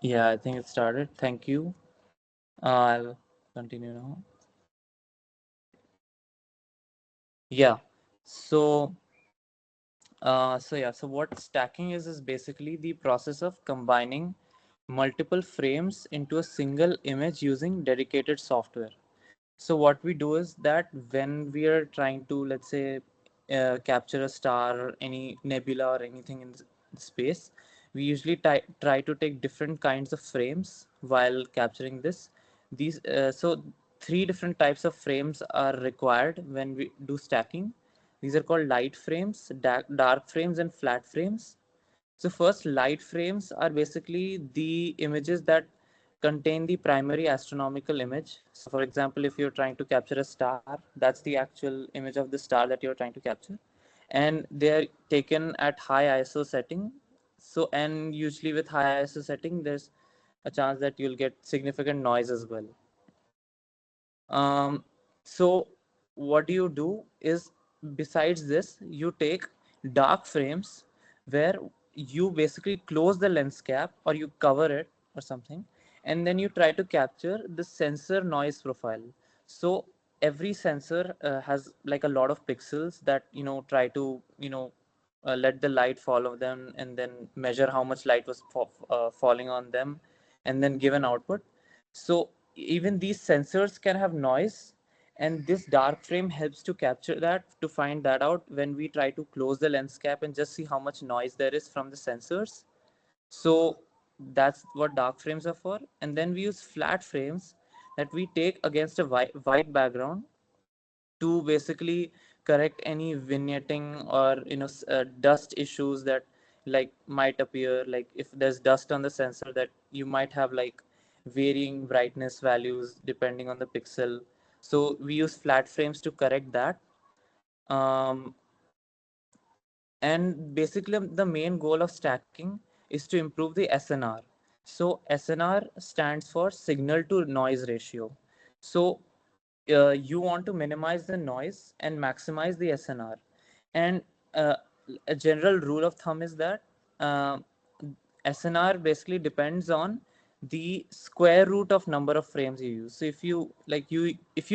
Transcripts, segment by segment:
Yeah, I think it started. Thank you. I'll continue now. Yeah. So, so what stacking is basically the process of combining multiple frames into a single image using dedicated software. So what we do is that when we are trying to, let's say, capture a star or any nebula or anything in space, we usually try to take different kinds of frames while capturing this. So three different types of frames are required when we do stacking. These are called light frames, dark frames, and flat frames. So first, light frames are basically the images that contain the primary astronomical image. So for example, if you're trying to capture a star, that's the actual image of the star that you're trying to capture. And they're taken at high ISO setting. So, and usually with high ISO setting, there's a chance that you'll get significant noise as well. So what you do is, besides this, you take dark frames where you basically close the lens cap or you cover it or something, and then you try to capture the sensor noise profile. So every sensor has like a lot of pixels that try to let the light follow them and then measure how much light was falling on them and then give an output. So even these sensors can have noise, and this dark frame helps to capture that, to find that out when we try to close the lens cap and just see how much noise there is from the sensors. So that's what dark frames are for. And then we use flat frames that we take against a white background to basically correct any vignetting or dust issues that like might appear. Like if there's dust on the sensor, that you might have like varying brightness values depending on the pixel. So we use flat frames to correct that. um, and basically the main goal of stacking is to improve the SNR. So SNR stands for signal to noise ratio. So you want to minimize the noise and maximize the SNR. And uh, a general rule of thumb is that uh, SNR basically depends on the square root of number of frames you use. So if you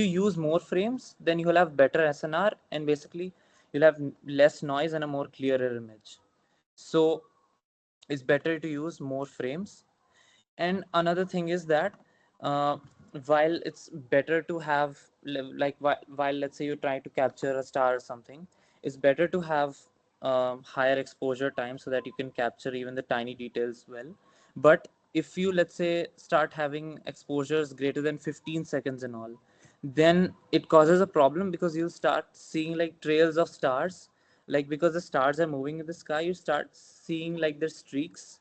use more frames, then you will have better SNR, and basically you'll have less noise and a more clearer image. So it's better to use more frames. And another thing is that uh, while it's better to have while let's say you try to capture a star or something, it's better to have higher exposure time so that you can capture even the tiny details well. But if you, let's say, start having exposures greater than 15 seconds and all, then it causes a problem, because you start seeing like trails of stars. Like because the stars are moving in the sky, you start seeing like their streaks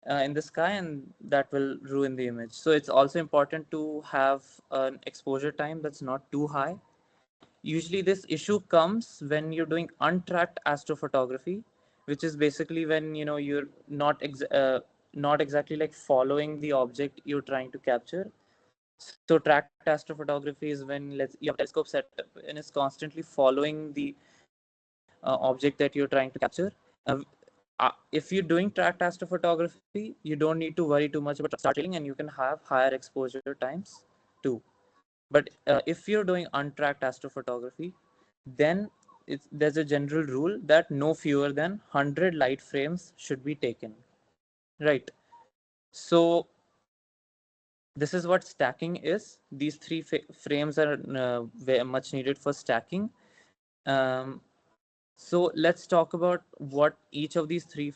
in the sky, and that will ruin the image. So it's also important to have an exposure time that's not too high. Usually this issue comes when you're doing untracked astrophotography, which is basically when you're not exactly like following the object you're trying to capture. So tracked astrophotography is when you have a telescope set up and is constantly following the object that you're trying to capture. If you're doing tracked astrophotography, you don't need to worry too much about star trailing, and you can have higher exposure times too. But if you're doing untracked astrophotography, then there's a general rule that no fewer than 100 light frames should be taken. Right. So this is what stacking is. These three frames are very much needed for stacking. Um, so let's talk about what each of these three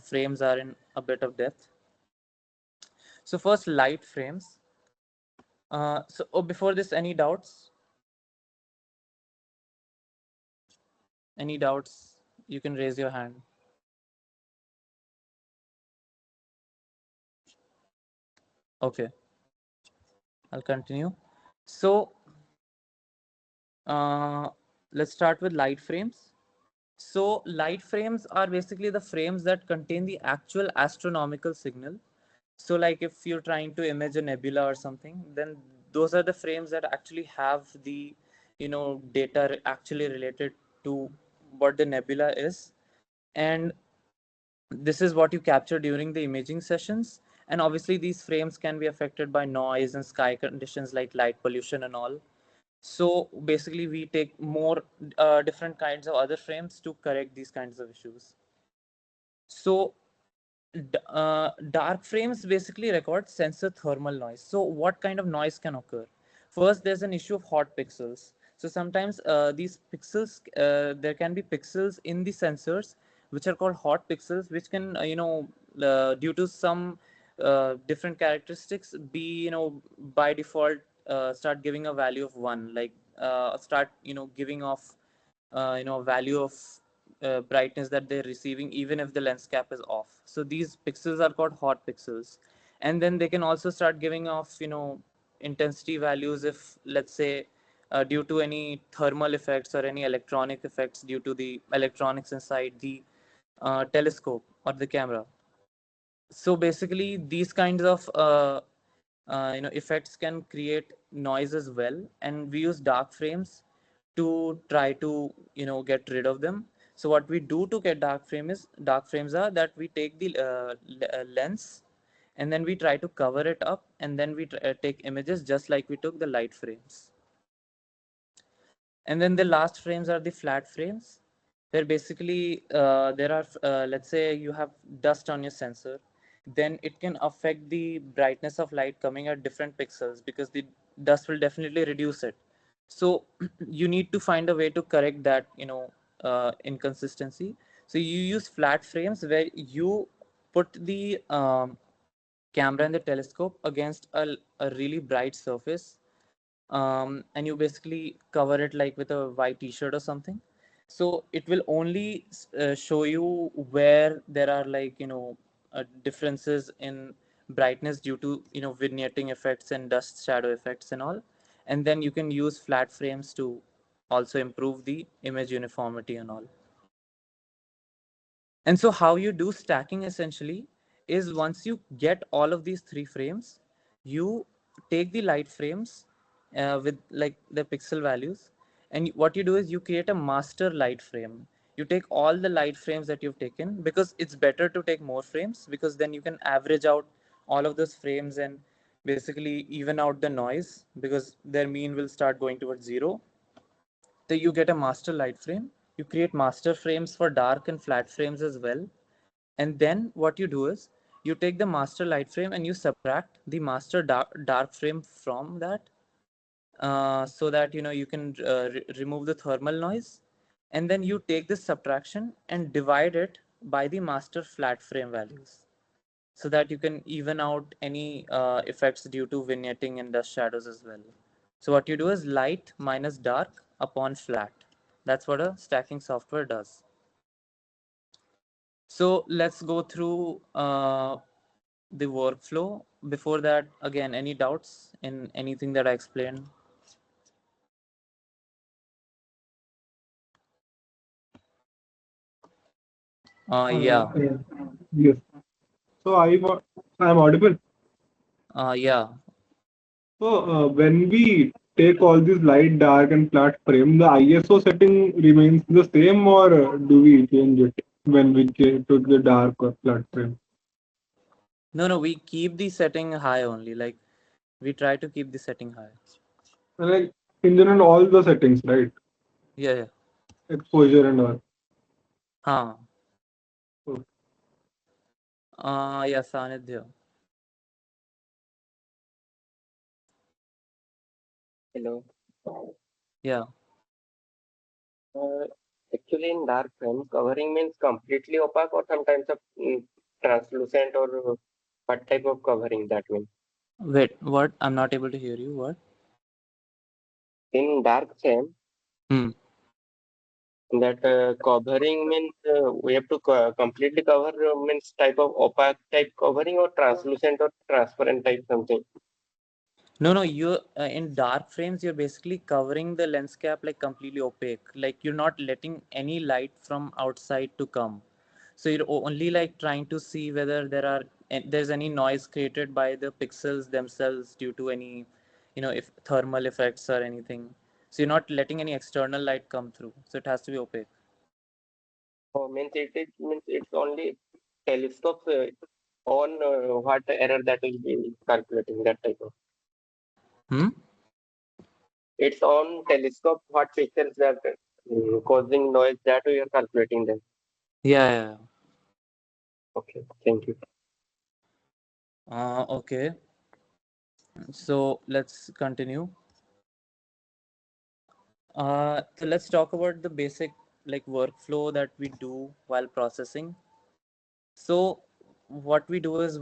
frames are in a bit of depth. So first, light frames. Before this, any doubts? Any doubts? You can raise your hand. Okay, I'll continue. So uh, let's start with light frames. So light frames are basically the frames that contain the actual astronomical signal. So like if you're trying to image a nebula or something, then those are the frames that actually have the data actually related to what the nebula is. And this is what you capture during the imaging sessions. And obviously these frames can be affected by noise and sky conditions like light pollution and all. So basically we take more different kinds of other frames to correct these kinds of issues. So dark frames basically record sensor thermal noise. So what kind of noise can occur? First, there's an issue of hot pixels. So sometimes these pixels, there can be pixels in the sensors which are called hot pixels, which can, due to some different characteristics, be, by default, start giving a value of 1, like start, giving off, a value of brightness that they're receiving even if the lens cap is off. So these pixels are called hot pixels. And then they can also start giving off, intensity values if, let's say, due to any thermal effects or any electronic effects due to the electronics inside the telescope or the camera. So basically these kinds of effects can create noise as well, and we use dark frames to try to get rid of them. So what we do to get dark frames are that we take the lens, and then we try to cover it up, and then we take images just like we took the light frames. And then the last frames are the flat frames, where basically there are, let's say you have dust on your sensor, then it can affect the brightness of light coming at different pixels because the dust will definitely reduce it. So you need to find a way to correct that, inconsistency. So you use flat frames where you put the camera and the telescope against a really bright surface, and you basically cover it like with a white t-shirt or something. So it will only show you where there are, like, differences in brightness due to, vignetting effects and dust shadow effects and all. And then you can use flat frames to also improve the image uniformity and all. And so how you do stacking essentially is, once you get all of these three frames, you take the light frames with like the pixel values, and what you do is you create a master light frame. You take all the light frames that you've taken, because it's better to take more frames, because then you can average out all of those frames and basically even out the noise, because their mean will start going towards zero. So you get a master light frame. You create master frames for dark and flat frames as well. And then what you do is you take the master light frame and you subtract the master dark frame from that, so that you can remove the thermal noise. And then you take this subtraction and divide it by the master flat frame values, so that you can even out any effects due to vignetting and dust shadows as well. So what you do is light minus dark upon flat. That's what a stacking software does. So let's go through the workflow. Before that, again, any doubts in anything that I explained? Yeah. Yeah. Yes. So I'm audible. Yeah. So when we take all these light, dark, and flat frame, the ISO setting remains the same, or do we change it when we took the dark or flat frame? No, no, we keep the setting high only. Like, we try to keep the setting high. Like in general, all the settings, right? Yeah, yeah. Exposure and all. Huh. So, Yeah, Sanidhya. Hello. Yeah. Uh, Actually, in dark frame, covering means completely opaque or sometimes a translucent or what type of covering that means. Wait, what? I'm not able to hear you. What? In dark frame, Hmm. that covering means we have to completely cover means type of opaque type covering or translucent or transparent type something. No, no, you in dark frames, you're basically covering the lens cap like completely opaque. Like, you're not letting any light from outside to come. So you're only like trying to see whether there's any noise created by the pixels themselves due to any, if thermal effects or anything. So you're not letting any external light come through. So it has to be opaque. Oh, means it is means it's only telescope on what error that will be calculating, that type of. Hmm? It's on telescope what pictures that causing noise that we are calculating them. Yeah, yeah. Okay, thank you. Okay. So let's continue. So let's talk about the basic like workflow that we do while processing. So what we do is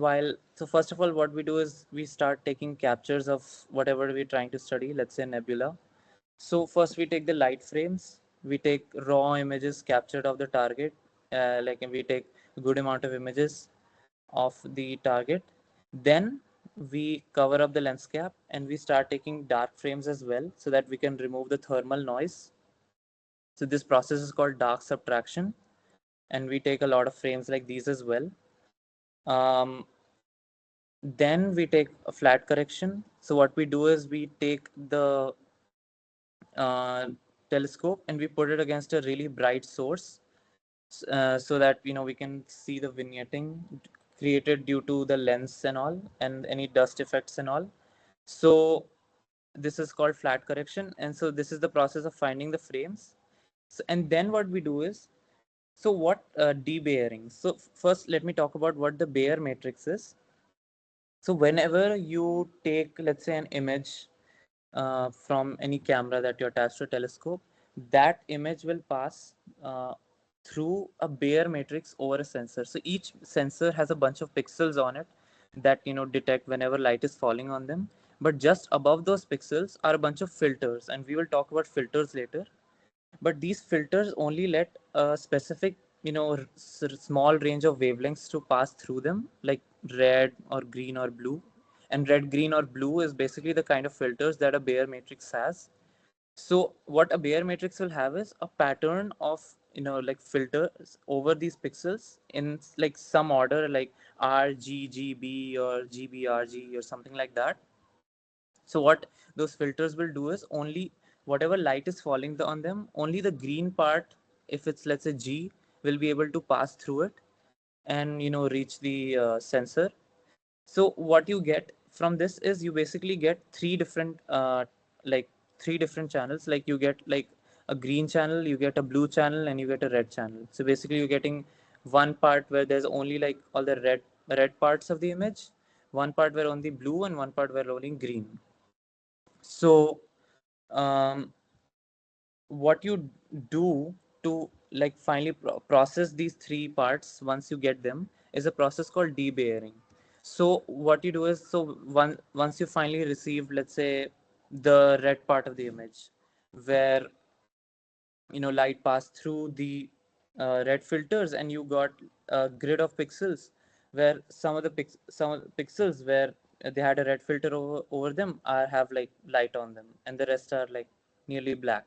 first of all, what we do is we start taking captures of whatever we're trying to study, let's say nebula. So first we take the light frames, we take raw images captured of the target, and we take a good amount of images of the target. Then we cover up the lens cap and we start taking dark frames as well so that we can remove the thermal noise. So this process is called dark subtraction, and we take a lot of frames like these as well. Um, then we take a flat correction. So what we do is we take the uh, telescope and we put it against a really bright source, so that we can see the vignetting created due to the lens and all, and any dust effects and all. So this is called flat correction, and so this is the process of finding the frames. So, and then what we do is, so what debayering. So first let me talk about what the Bayer matrix is. So whenever you take, let's say, an image from any camera that you attach to a telescope, that image will pass uh, through a Bayer matrix over a sensor. So each sensor has a bunch of pixels on it that detect whenever light is falling on them. But just above those pixels are a bunch of filters, and we will talk about filters later. But these filters only let a specific small range of wavelengths to pass through them, like red or green or blue. And red, green or blue is basically the kind of filters that a Bayer matrix has. So what a Bayer matrix will have is a pattern of like filters over these pixels in like some order, like RGGB or GBRG or something like that. So what those filters will do is, only whatever light is falling on them, only the green part, if it's, let's say, G, will be able to pass through it and reach the sensor. So what you get from this is, you basically get like three different channels. Like you get like a green channel, you get a blue channel, and you get a red channel. So basically you're getting one part where there's only like all the red parts of the image, one part where only blue, and one part where only green. So um, what you do to like finally process these three parts once you get them is a process called debayering. So what you do is, so once you finally receive, let's say, the red part of the image, where light passed through the red filters, and you got a grid of pixels where some of the pixels where they had a red filter over them have like light on them, and the rest are like nearly black.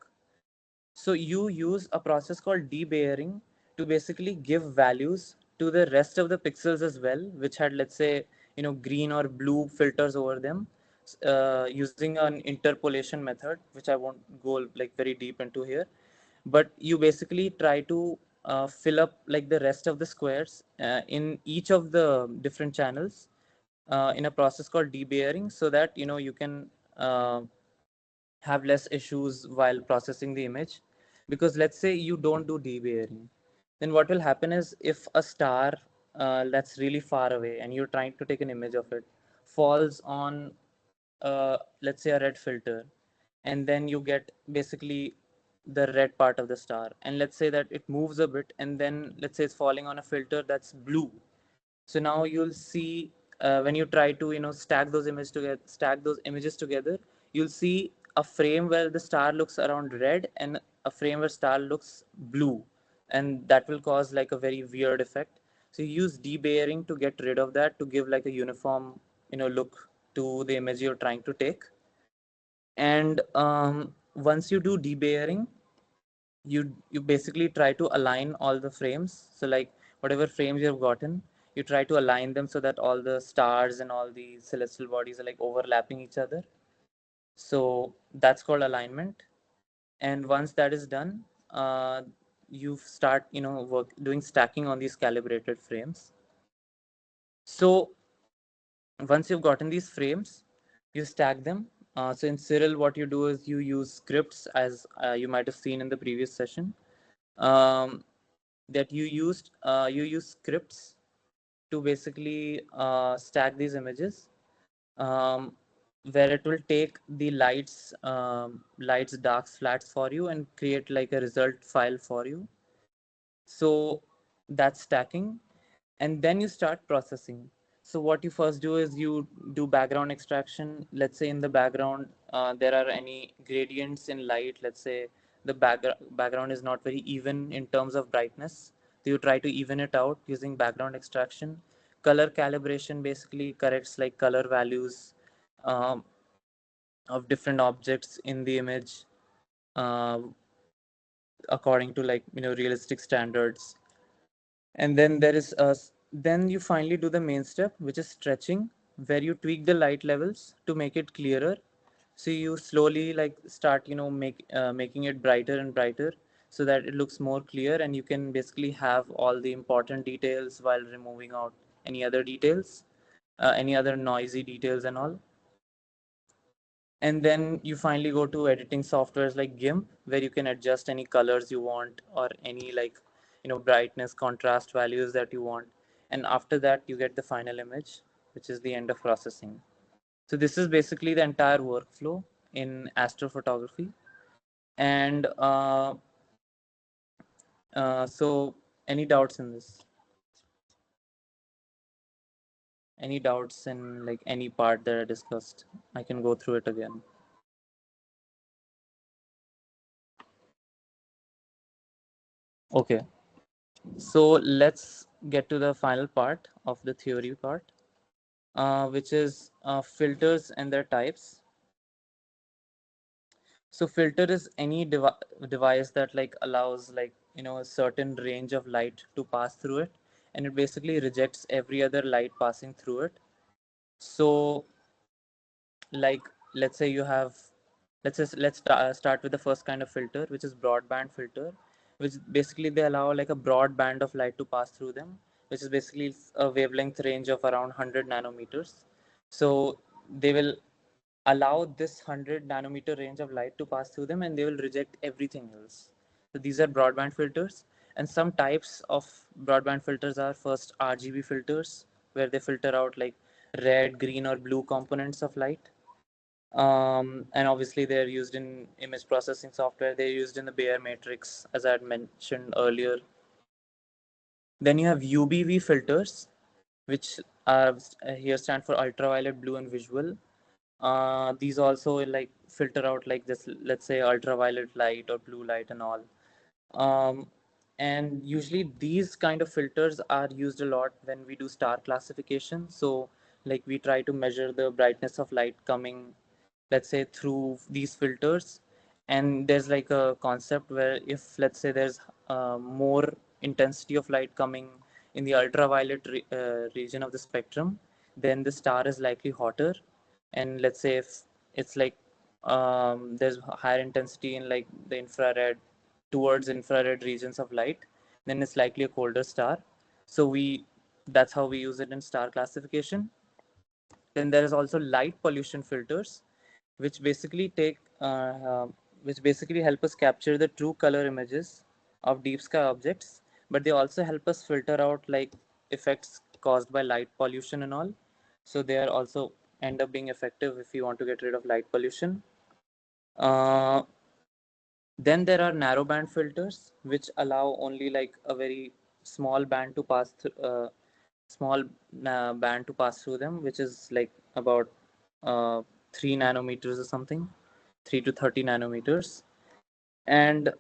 So you use a process called debayering to basically give values to the rest of the pixels as well, which had, let's say, green or blue filters over them, using an interpolation method, which I won't go like very deep into here. But you basically try to fill up like the rest of the squares in each of the different channels in a process called debayering, so that you can have less issues while processing the image. Because let's say you don't do debayering, then what will happen is, if a star that's really far away and you're trying to take an image of it falls on let's say a red filter, and then you get basically the red part of the star, and let's say that it moves a bit, and then let's say it's falling on a filter that's blue. So now you'll see, when you try to stack those images together, you'll see a frame where the star looks around red, and a frame where star looks blue, and that will cause like a very weird effect. So you use debayering to get rid of that, to give like a uniform look to the image you're trying to take. And once you do debayering, you basically try to align all the frames. So like whatever frames you've gotten, you try to align them so that all the stars and all the celestial bodies are like overlapping each other. So that's called alignment. And once that is done, you start work doing stacking on these calibrated frames. So once you've gotten these frames, you stack them. So in Cyril, what you do is you use scripts, as you might have seen in the previous session, um, that you use scripts to basically stack these images, um, where it will take the lights, darks, flats for you and create like a result file for you. So that's stacking, and then you start processing. So what you first do is you do background extraction. Let's say in the background there are any gradients in light. Let's say the background is not very even in terms of brightness, so you try to even it out using background extraction. Color calibration basically corrects like color values um, of different objects in the image, uh, according to like realistic standards. And then there is then you finally do the main step, which is stretching, where you tweak the light levels to make it clearer. So you slowly like start making it brighter and brighter, so that it looks more clear, and you can basically have all the important details while removing out any other details, any other noisy details and all. And then you finally go to editing softwares like GIMP, where you can adjust any colors you want, or any like brightness, contrast values that you want. And after that you get the final image, which is the end of processing. So this is basically the entire workflow in astrophotography. And so any doubts in this? Any doubts in like any part that I discussed? I can go through it again. Okay. So let's get to the final part of the theory part, which is filters and their types. So filter is any device that like allows like a certain range of light to pass through it, and it basically rejects every other light passing through it. So like let's say you have let's start with the first kind of filter, which is broadband filter, which basically they allow like a broad band of light to pass through them, which is basically a wavelength range of around 100 nanometers. So they will allow this 100 nanometer range of light to pass through them, and they will reject everything else. So these are broadband filters. And some types of broadband filters are first RGB filters, where they filter out like red, green, or blue components of light. And obviously they're used in image processing software. They're used in the Bayer matrix, as I had mentioned earlier. Then you have UBV filters, which here stand for ultraviolet, blue, and visual. These also like filter out like this, let's say ultraviolet light or blue light and all. um, and usually these kind of filters are used a lot when we do star classification. So like we try to measure the brightness of light coming, let's say, through these filters. And there's like a concept where if let's say there's more intensity of light coming in the ultraviolet region of the spectrum, then the star is likely hotter. And let's say if it's like there's higher intensity in like the infrared, towards infrared regions of light, then it's likely a colder star. So that's how we use it in star classification. Then there is also light pollution filters, which basically which basically help us capture the true color images of deep sky objects, but they also help us filter out like effects caused by light pollution and all. So they are also end up being effective if you want to get rid of light pollution. Uh, then there are narrowband filters, which allow only like a very small band to pass small band to pass through them, which is like about 3 nanometers or something, 3 to 30 nanometers. And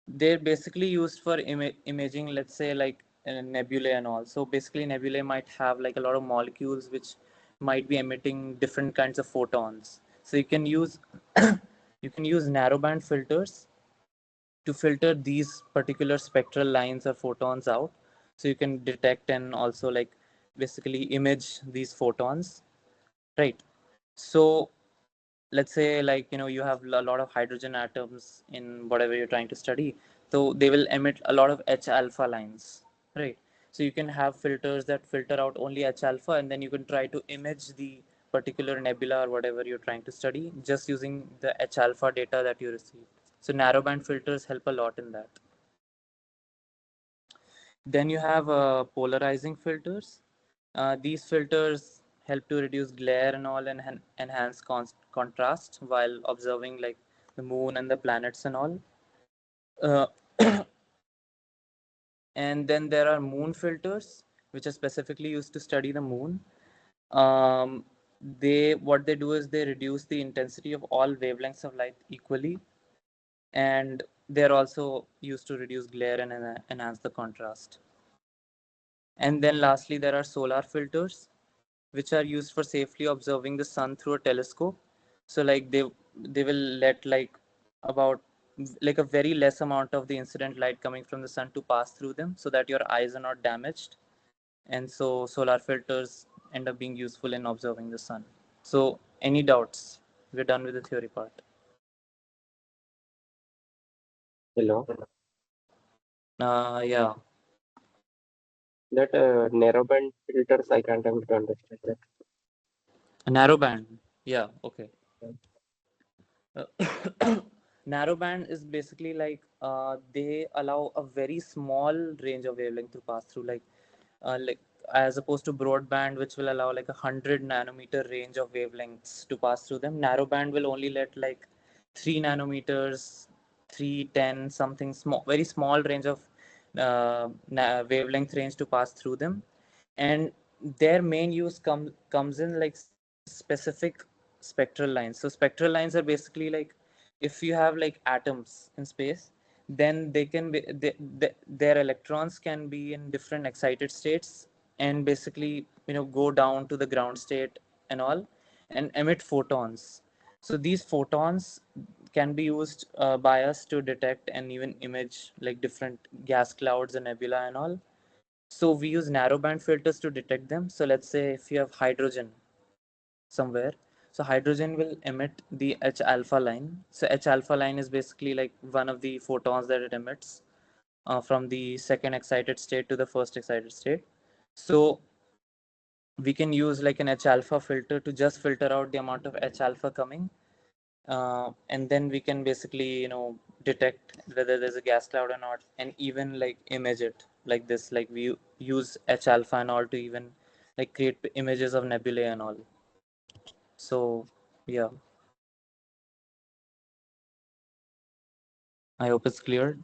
they're basically used for imaging, let's say like nebulae and all. So basically nebulae might have like a lot of molecules which might be emitting different kinds of photons. So you can use you can use narrowband filters to filter these particular spectral lines or photons out, so you can detect and also like basically image these photons, right? So let's say like you have a lot of hydrogen atoms in whatever you're trying to study, so they will emit a lot of H alpha lines, right? So you can have filters that filter out only H alpha, and then you can try to image the particular nebula or whatever you're trying to study just using the H alpha data that you receive. So narrowband filters help a lot in that. Then you have polarizing filters. These filters help to reduce glare and all, and enhance contrast while observing like the moon and the planets and all. Uh, and then there are moon filters, which are specifically used to study the moon. Um, what they do is they reduce the intensity of all wavelengths of light equally, and they're also used to reduce glare and enhance the contrast. And then lastly, there are solar filters, which are used for safely observing the sun through a telescope. So like they will let like about like a very less amount of the incident light coming from the sun to pass through them so that your eyes are not damaged. And so solar filters end up being useful in observing the sun. So any doubts? We're done with the theory part. Hello. Yeah. That narrowband filters, I can't able to understand that. A narrow band. Yeah. Okay. Uh, narrowband is basically like they allow a very small range of wavelength to pass through, like as opposed to broadband, which will allow like 100 nanometer range of wavelengths to pass through them. Narrowband will only let like 3 nanometers, 310 something small, very small range of wavelength range to pass through them, and their main use comes in like specific spectral lines. So spectral lines are basically like if you have like atoms in space, then they can be their electrons can be in different excited states and basically go down to the ground state and all and emit photons. So these photons can be used by us to detect and even image like different gas clouds and nebula and all. So we use narrowband filters to detect them. So let's say if you have hydrogen somewhere, so hydrogen will emit the H alpha line. So H alpha line is basically like one of the photons that it emits from the second excited state to the first excited state. So we can use like an H alpha filter to just filter out the amount of H alpha coming, and then we can basically detect whether there's a gas cloud or not, and even like image it like this. Like we use H alpha and all to even like create images of nebulae and all. So yeah, I hope it's clear.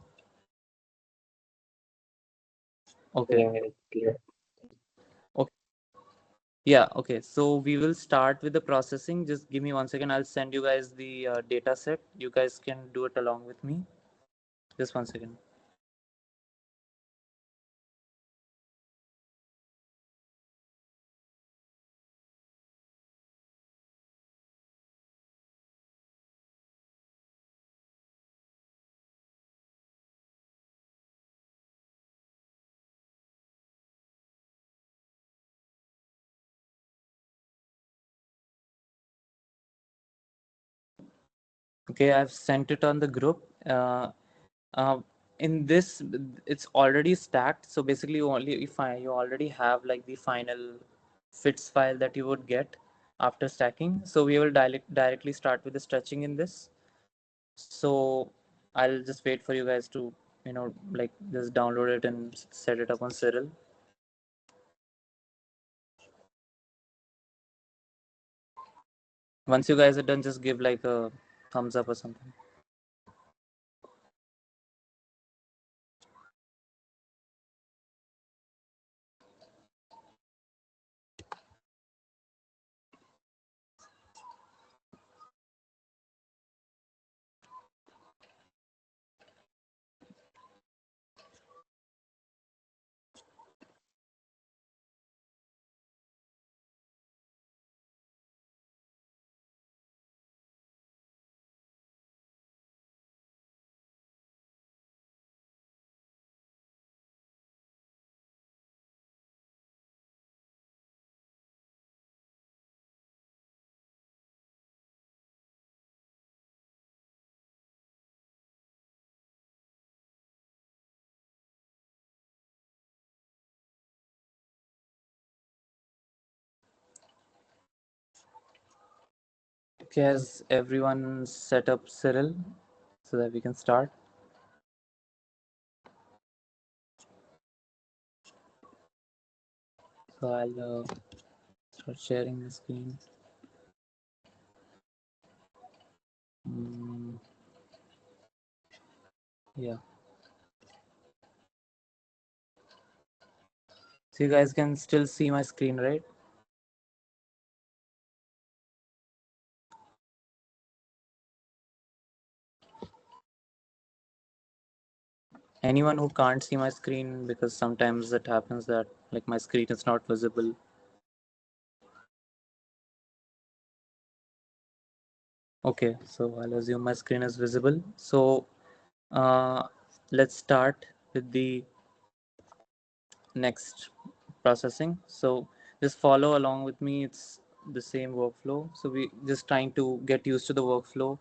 Okay. Yeah, it's clear. Okay. Yeah, okay. So we will start with the processing. Just give me 1 second. I'll send you guys the data set. You guys can do it along with me. Just 1 second. Okay, I've sent it on the group. Uh, in this, it's already stacked. So basically, you already have like the final fits file that you would get after stacking. So we will directly start with the stretching in this. So I'll just wait for you guys to like just download it and set it up on Cyril. Once you guys are done, just give like a thumbs up or something. Okay, has everyone set up Cyril so that we can start? So I'll start sharing the screen. Yeah. So you guys can still see my screen, right? Anyone who can't see my screen, because sometimes it happens that like my screen is not visible. Okay, so I'll assume my screen is visible. So let's start with the next processing. So just follow along with me. It's the same workflow. So we just trying to get used to the workflow,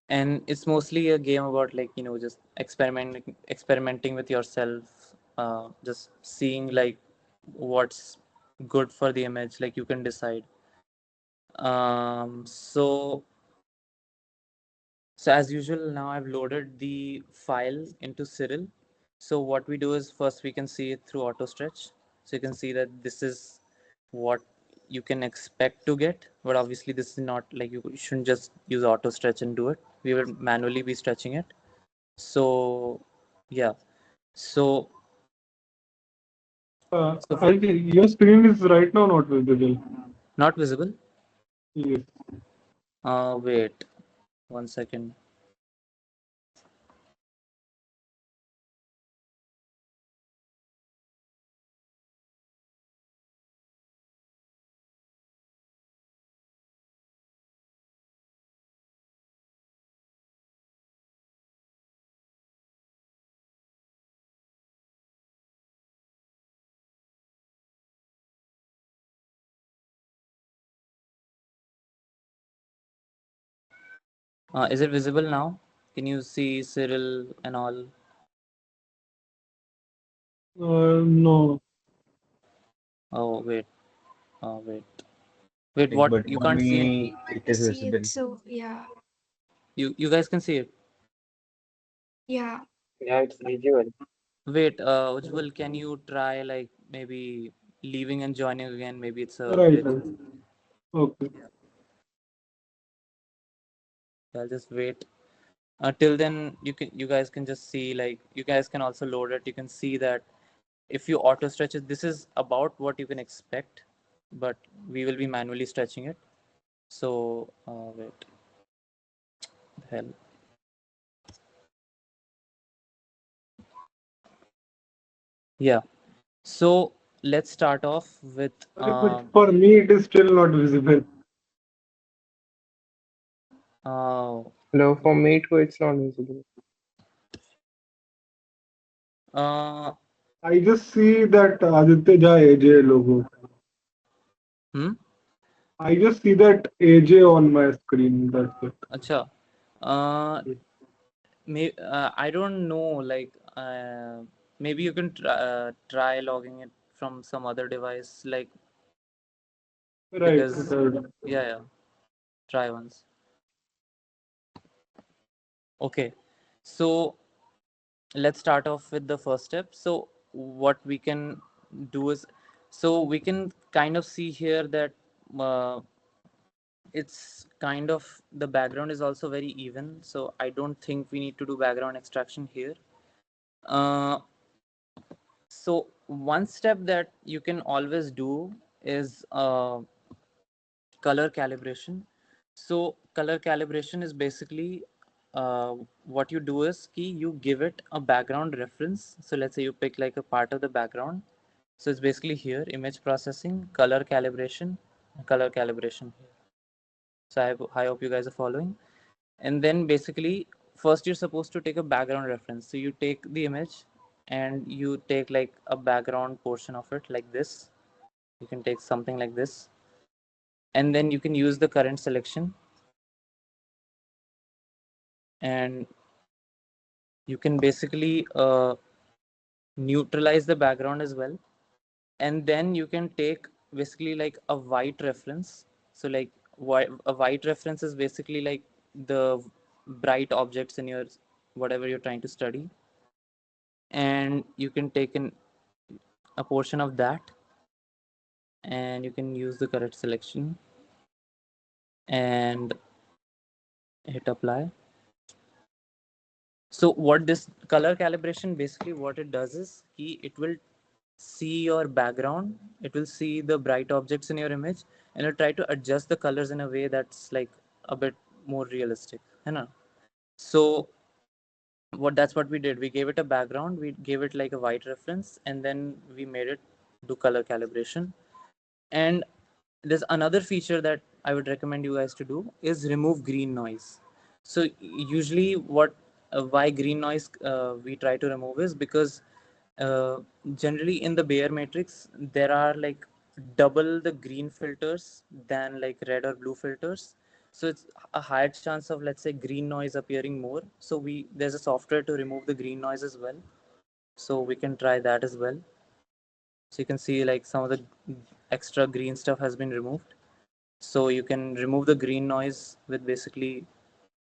and it's mostly a game about like just experimenting with yourself, just seeing like what's good for the image. Like you can decide. So as usual, now I've loaded the file into Cyril. So what we do is first we can see it through auto stretch. So you can see that this is what you can expect to get, but obviously this is not like you shouldn't just use auto stretch and do it. We will manually be stretching it. So yeah. So Your screen is right now not visible. not visible. Yes. Wait 1 second. Is it visible now? Can you see Cyril and all? No. Oh wait. Wait. Wait, Like, what? but You for can't see it? me, it is See visible. it, so yeah, You guys can see it. yeah. Yeah, it's visual. Wait, Ujjwal, can you try like maybe leaving and joining again? Maybe it's a Right. glitch. Okay. I'll just wait. Till then, you guys can just see like you guys can also load it. You can see that if you auto stretch it, this is about what you can expect, but we will be manually stretching it. So wait, the hell. Yeah. So let's start off with But for me, it is still not visible. uh, Hello, for me too, it's not visible. uh, I just see that Aditya Jha AJ logo. hmm. I just see that AJ on my screen. That's it. Acha. Uh, I don't know. Like, maybe you can try logging it from some other device. Like, Right. because yeah, try once. Okay, so let's start off with the first step. So what we can do is, so we can kind of see here that uh, it's kind of the background is also very even. So I don't think we need to do background extraction here. Uh, So one step that you can always do is color calibration. So color calibration is basically what you do is key you give it a background reference. So let's say you pick like a part of the background. So it's basically here image processing, color calibration here. So I hope you guys are following. And then basically first you're supposed to take a background reference. So you take the image and you take like a background portion of it like this. You can take something like this, and then you can use the current selection, and you can basically neutralize the background as well. And then you can take basically like a white reference. So like a white reference is basically like the bright objects in your whatever you're trying to study, and you can take a portion of that and you can use the correct selection and hit apply. So what this color calibration, basically what it does is it will see your background, it will see the bright objects in your image, and it'll try to adjust the colors in a way that's like a bit more realistic, you know. So that's what we did. We gave it a background, we gave it like a white reference, and then we made it do color calibration. And there's another feature that I would recommend you guys to do is remove green noise. So usually why green noise we try to remove is because uh, generally in the Bayer matrix there are like double the green filters than like red or blue filters. So it's a higher chance of, let's say, green noise appearing more. So there's a software to remove the green noise as well. So we can try that as well. So you can see like some of the extra green stuff has been removed. So you can remove the green noise with basically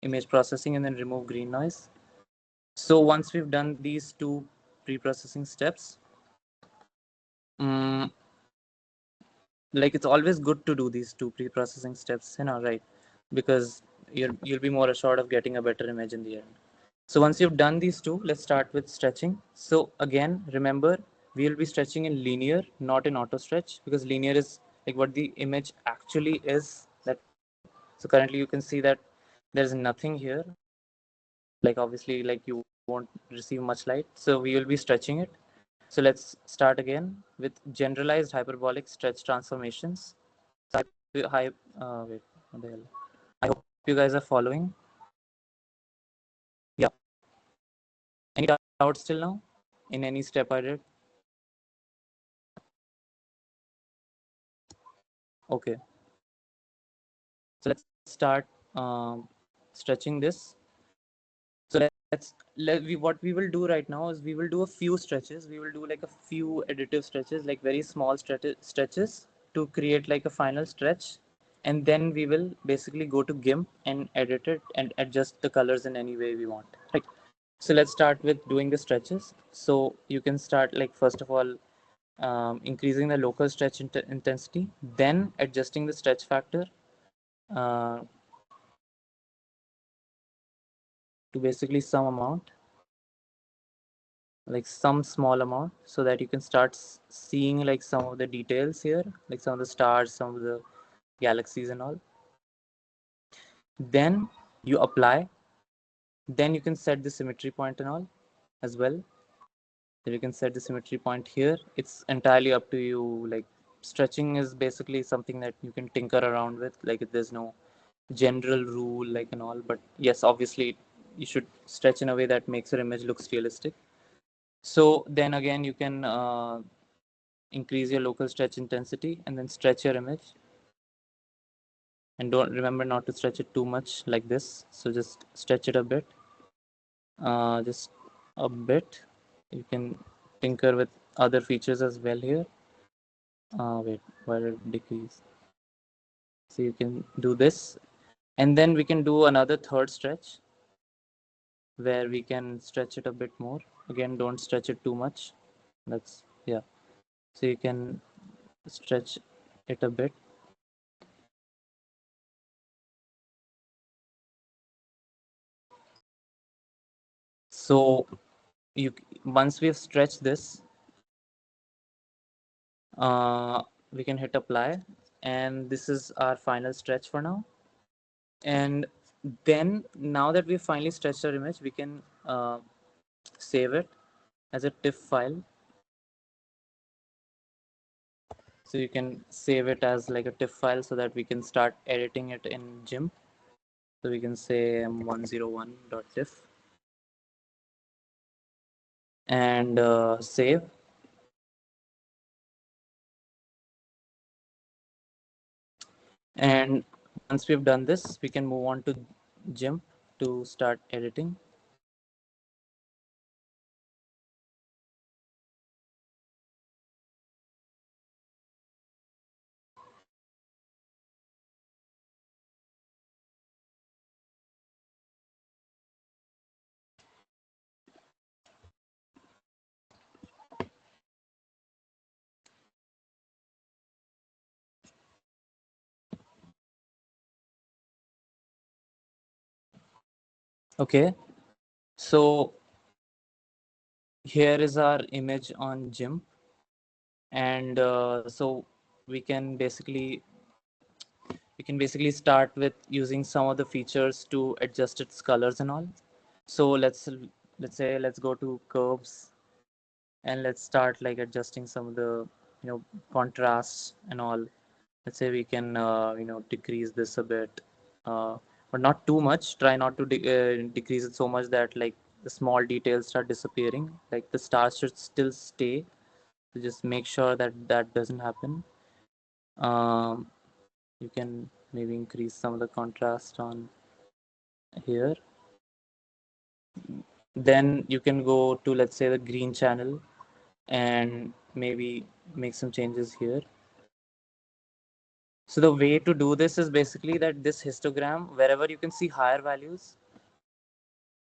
image processing and then remove green noise. So once we've done these two pre-processing steps, like it's always good to do these two pre-processing steps, right? Because you'll be more assured of getting a better image in the end. So once you've done these two, let's start with stretching. So again, remember, we will be stretching in linear, not in auto stretch, because linear is like what the image actually is. So currently you can see that there's nothing here. Like obviously, like you won't receive much light. So we will be stretching it. So let's start again with generalized hyperbolic stretch transformations. So wait, what the hell? I hope you guys are following. Yeah. Any doubts till now in any step I did? Okay. So let's start stretching this. So what we will do right now is we will do a few stretches. We will do like a few additive stretches, like very small stretches to create like a final stretch. And then we will basically go to GIMP and edit it and adjust the colors in any way we want. Right. So let's start with doing the stretches. So you can start like first of all increasing the local stretch intensity, then adjusting the stretch factor uh, to basically some amount, like some small amount, so that you can start seeing like some of the details here, like some of the stars, some of the galaxies and all. Then you apply, then you can set the symmetry point and all as well. Then you can set the symmetry point here. It's entirely up to you. Like stretching is basically something that you can tinker around with, like there's no general rule like and all, but yes, obviously you should stretch in a way that makes your image looks realistic. So then again you can increase your local stretch intensity and then stretch your image, and don't remember not to stretch it too much like this. So just stretch it a bit, just a bit. You can tinker with other features as well here. Wait, why did it decrease? So you can do this, and then we can do another third stretch where we can stretch it a bit more. Again, don't stretch it too much. That's, yeah. So you can stretch it a bit. So once we've stretched this, we can hit apply, and this is our final stretch for now. And then now that we've finally stretched our image, we can save it as a TIFF file. So you can save it as like a TIFF file so that we can start editing it in GIMP. So we can say m101.tiff and save. And once we've done this, we can move on to GIMP to start editing. Okay, so here is our image on GIMP, and so we can basically start with using some of the features to adjust its colors and all. So let's go to curves, and let's start like adjusting some of the contrasts and all. Let's say we can decrease this a bit, uh, but not too much. Try not to decrease it so much that like the small details start disappearing. Like the stars should still stay. So just make sure that that doesn't happen. um, you can maybe increase some of the contrast on here. Then you can go to, let's say, the green channel and maybe make some changes here. So the way to do this is basically that this histogram, wherever you can see higher values,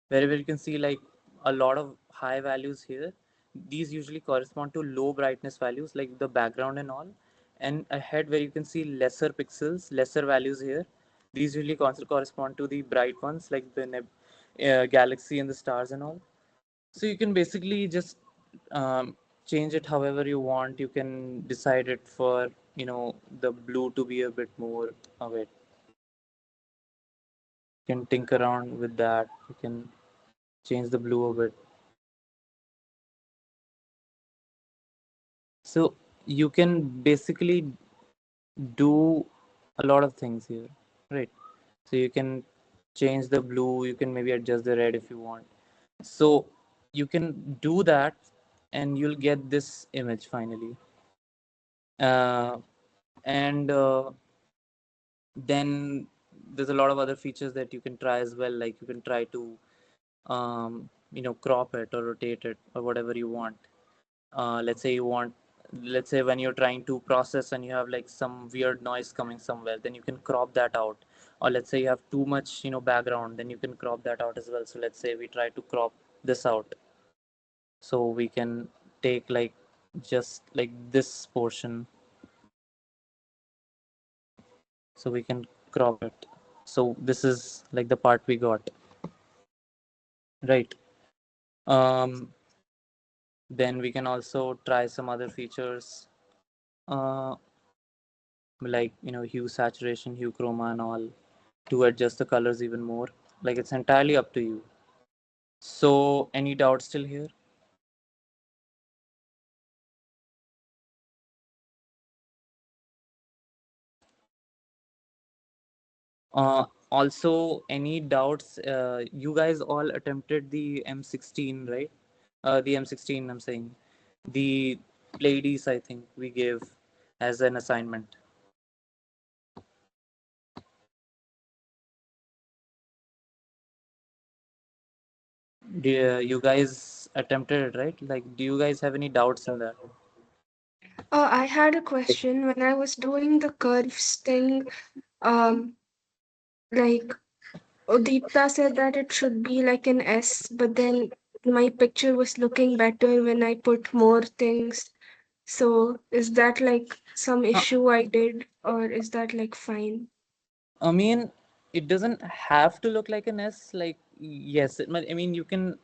wherever you can see like a lot of high values here, these usually correspond to low brightness values like the background and all. And ahead where you can see lesser pixels, lesser values here, these usually correspond to the bright ones like the galaxy and the stars and all. So you can basically just change it however you want. You can decide it for the blue to be a bit more of it. You can tinker around with that. You can change the blue a bit. So you can basically do a lot of things here, right? So you can change the blue, you can maybe adjust the red if you want. So you can do that and you'll get this image finally. And then there's a lot of other features that you can try as well. Like you can try to crop it or rotate it or whatever you want. Let's say when you're trying to process and you have like some weird noise coming somewhere, then you can crop that out. Or let's say you have too much background, then you can crop that out as well. So let's say we try to crop this out, so we can take like just like this portion, so we can crop it. So this is like the part we got, right? um then we can also try some other features, uh like hue saturation, hue chroma and all, to adjust the colors even more. Like it's entirely up to you. So any doubts still here? Also, any doubts? You guys all attempted the M16, right? The M16, I'm saying. The Pleiades, I think we gave as an assignment. You guys attempted it, right? Like, do you guys have any doubts in that? I had a question when I was doing the curves thing. Um, like Udipta said that it should be like an S, but then my picture was looking better when I put more things. So is that like some Uh, issue I did, or is that like fine? I mean, it doesn't have to look like an S. Like, yes, I mean, you can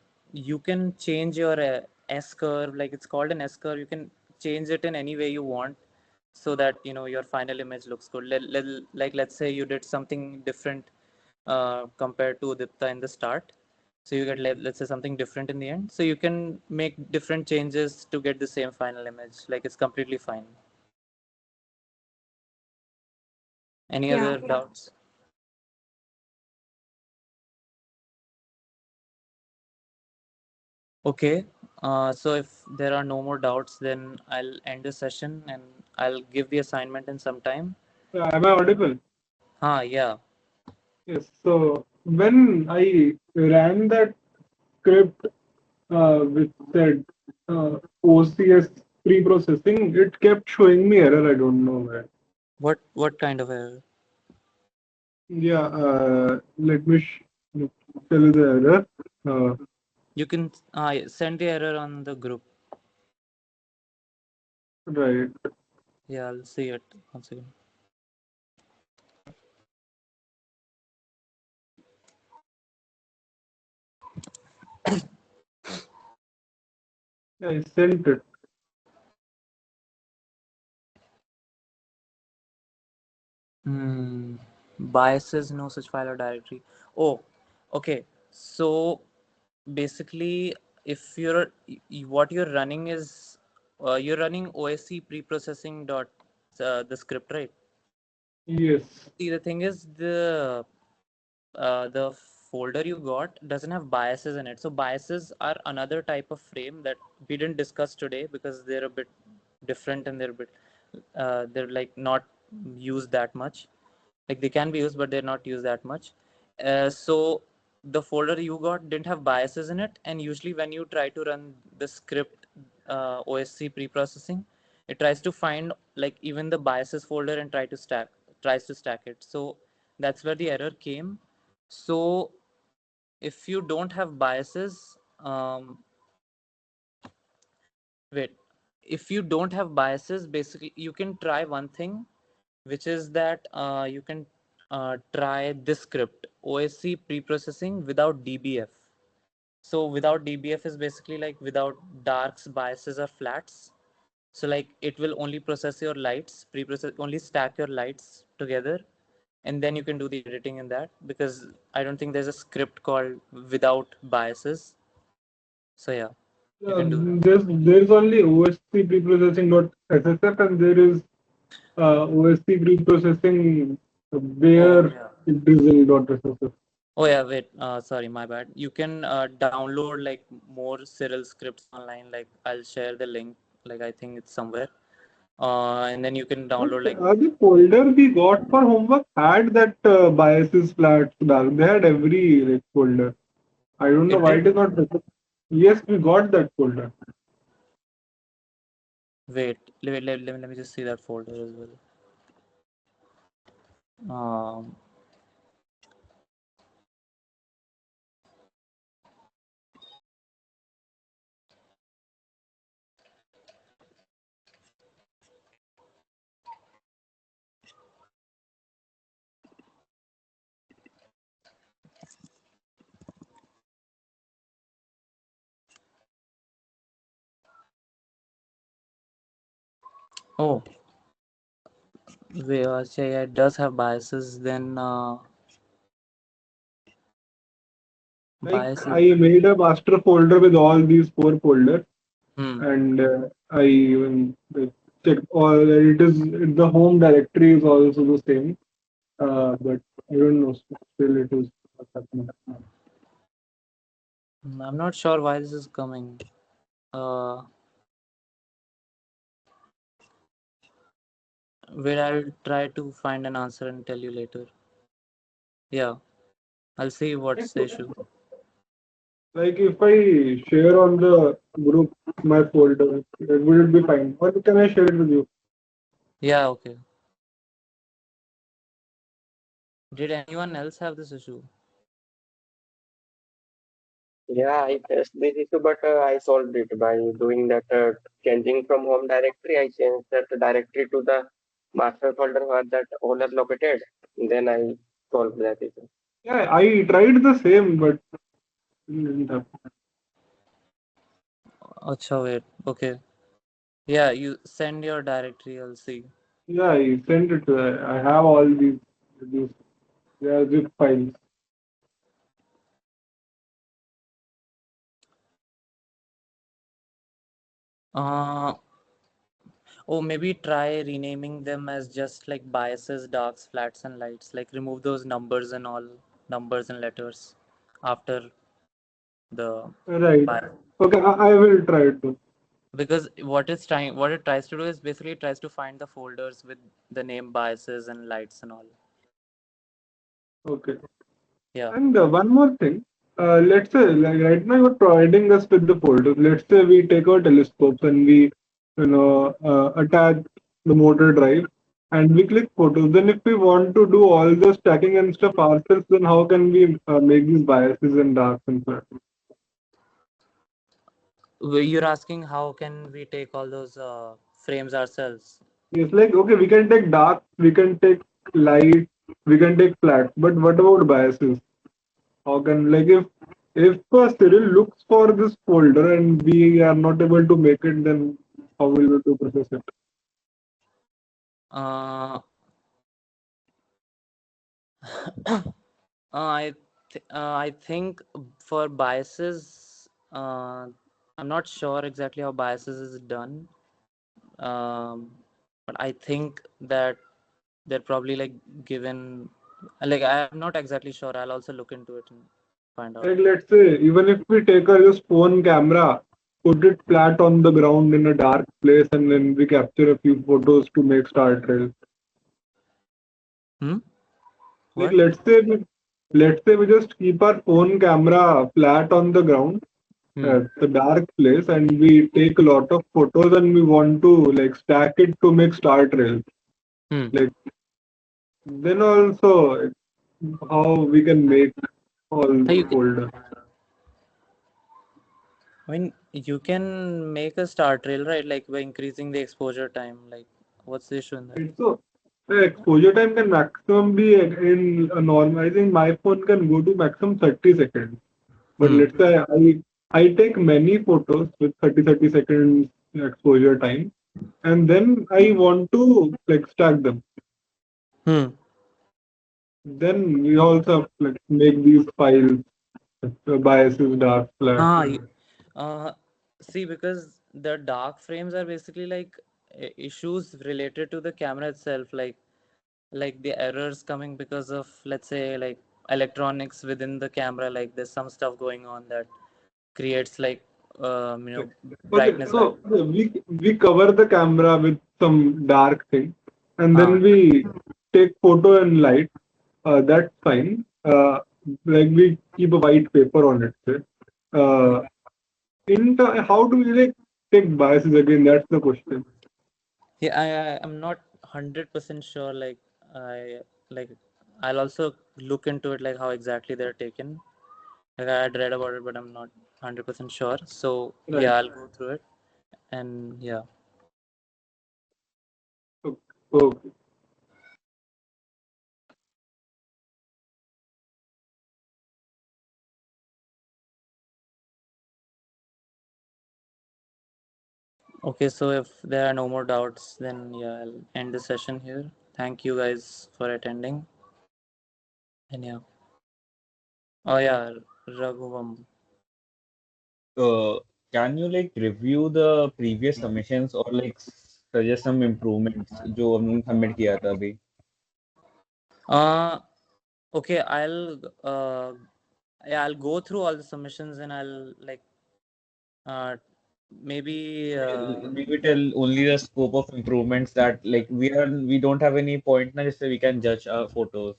change your S curve. Like, it's called an S curve. You can change it in any way you want, so that your final image looks good. Like, let's say you did something different compared to Dipta in the start. So you get, let's say, something different in the end. So you can make different changes to get the same final image. Like, it's completely fine. Any Yeah. other doubts? Okay. So if there are no more doubts, then I'll end the session and I'll give the assignment in some time. Am I audible? Yeah. Yes. So when I ran that script which said OCS pre-processing, it kept showing me error. I don't know why. What kind of error? Yeah. Let me tell you the error. You can send the error on the group. Right. Yeah, I'll see it once again. Yeah, I sent it. Hmm. Biases, no such file or directory. Oh, okay. So basically, if what you're running is you're running OSC preprocessing dot the script, right? Yes. See, the thing is the folder you got doesn't have biases in it. So biases are another type of frame that we didn't discuss today because they're a bit different and they're like not used that much. Like they can be used, but they're not used that much. So the folder you got didn't have biases in it, and usually when you try to run the script OSC preprocessing, it tries to find like even the biases folder and tries to stack it. So that's where the error came. So if you don't have biases, wait, if you don't have biases, basically you can try one thing, which is that you can try this script OSC preprocessing without DBF. So without DBF is basically like without darks, biases, or flats. So like it will only process your lights, preprocess only stack your lights together, and then you can do the editing in that because I don't think there's a script called without biases. So yeah, you can do that. There's only OSC preprocessing.ssf and there is OSC preprocessing Oh where yeah. it is in .ssf. Oh yeah, wait. Sorry, my bad. You can download like more Cyril scripts online. Like I'll share the link. Like I think it's somewhere. And then you can But download like the folder we got for homework had that biases flat dark. They had every like folder. I don't know it why it did. is not. Yes, we got that folder. Wait, let me just see that folder as well. Um, oh, yeah, it does have biases. Then Like biases. I made a master folder with all these four folders, Hmm. and I even checked all. It is the home directory is also the same, but I don't know. Still, it is not happening. I'm not sure why this is coming. Uh, Wait, I'll try to find an answer and tell you later. Yeah, I'll see what's the issue. Like if I share on the group my folder, would it be fine? Or can I share it with you? Yeah, okay. Did anyone else have this issue? Yeah, I faced this issue, but I solved it by doing that changing from home directory. I changed that directory to the master folder where that owner located. Then I solved that issue. Yeah, I tried the same, but it didn't happen. Acha, wait. Okay. Yeah, you send your directory. I'll see. Yeah, I sent it to I have all these they are zip files. Uh, oh, maybe try renaming them as just like biases, darks, flats, and lights. Like remove those numbers and all numbers and letters after the Right. bias. Okay, I will try to. Because what it tries to do is basically it tries to find the folders with the name biases and lights and all. Okay. Yeah. And one more thing. Let's say like right now you're providing us with the folders. Let's say we take our telescopes and we attach the motor drive and we click photos. Then if we want to do all the stacking and stuff ourselves, then how can we make these biases and darks and stuff? You're asking how can we take all those frames ourselves? It's like okay, we can take dark, we can take light, we can take flat, but what about biases? How can like if If Cyril looks for this folder and we are not able to make it, then how will we to process it? Uh, I think for biases, I'm not sure exactly how biases is done, but I think that they're probably like given. Like I'm not exactly sure. I'll also look into it and find out. Like let's say, even if we take our just phone camera, put it flat on the ground in a dark place, and then we capture a few photos to make star trails. Hmm. Like What? let's say we just keep our phone camera flat on the ground Hmm. at the dark place, and we take a lot of photos, and we want to like stack it to make star trails. Hmm. Like then also how we can make all Hey, the folders. I mean, you can make a star trail, right? Like by increasing the exposure time. Like, what's the issue in that? Right? So the exposure time can maximum be in a normal. I think my phone can go to maximum 30 seconds. But Hmm. let's say I take many photos with 30 seconds exposure time, and then I want to like stack them. Hmm. Then we also have to like make these files, biases, dark flash. Ah, uh, see, because the dark frames are basically like issues related to the camera itself, like the errors coming because of, let's say, like electronics within the camera. Like there's some stuff going on that creates like Okay, brightness so variance. we cover the camera with some dark thing, and Ah, then we take photo and light. That's fine. Like we keep a white paper on it. Say. Uh, how do we like take biases again? That's the question. yeah, I'm not 100% sure. Like I'll also look into it, like how exactly they're taken. Like I had read about it, but I'm not 100% sure. So Right. yeah, I'll go through it and yeah. Okay. Okay, so if there are no more doubts, then yeah, I'll end the session here. Thank you guys for attending. And yeah. Oh yeah, Raghuvam. uh, can you like review the previous submissions or like suggest some improvements जो हमने submit किया था अभी? Uh okay, I'll go through all the submissions and I'll like uh maybe Maybe tell only the scope of improvements that like we don't have any point na just we can judge our photos.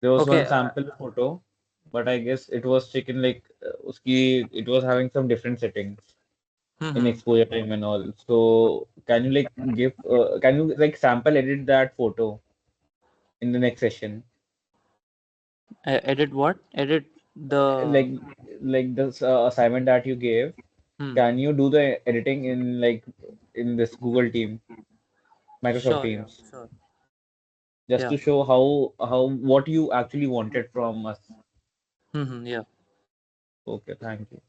There was okay. one sample photo, but I guess it was taken like uski it was having some different settings in Mm-hmm. exposure time and all. So can you like can you like sample edit that photo in the next session? Edit what? Edit the Like the assignment that you gave, hmm. can you do the editing in like in this Google Team, Microsoft Sure, yeah, Teams, sure. just Yeah. to show how what you actually wanted from us? Mm-hmm. Yeah. Okay, thank you.